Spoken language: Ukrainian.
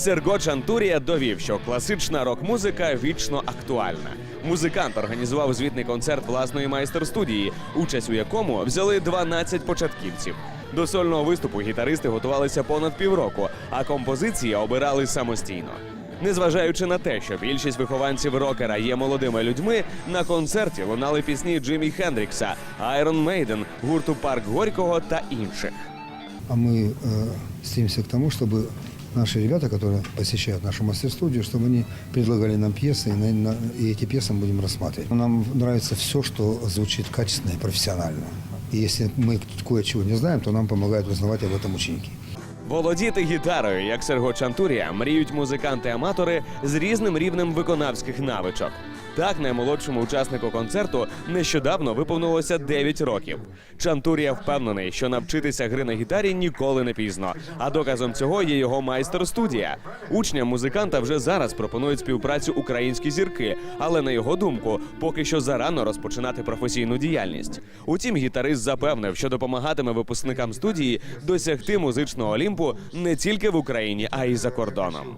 Серго Чантурія довів, що класична рок-музика вічно актуальна. Музикант організував звітний концерт власної майстер-студії, участь у якому взяли 12 початківців. До сольного виступу гітаристи готувалися понад півроку, а композиції обирали самостійно. Незважаючи на те, що більшість вихованців рокера є молодими людьми, на концерті лунали пісні Джиммі Хендрікса, Iron Maiden, гурту Парк Горького та інших. А мы стремимся к тому, чтобы наши ребята, которые посещают нашу мастер-студию, чтобы они предлагали нам пьесы, и эти пьесы мы будем рассматривать. Нам нравится все, что звучит качественно и профессионально. И если мы кое-чего не знаем, то нам помогают узнавать об этом ученики. Володіти гітарою, як Серго Чантурія, мріють музиканти-аматори з різним рівнем виконавських навичок. Так, наймолодшому учаснику концерту нещодавно виповнилося 9 років. Чантурія впевнений, що навчитися гри на гітарі ніколи не пізно. А доказом цього є його майстер-студія. Учням музиканта вже зараз пропонують співпрацю українські зірки, але, на його думку, поки що зарано розпочинати професійну діяльність. Утім, гітарист запевнив, що допомагатиме випускникам студії досягти музичного олімпу не тільки в Україні, а й за кордоном.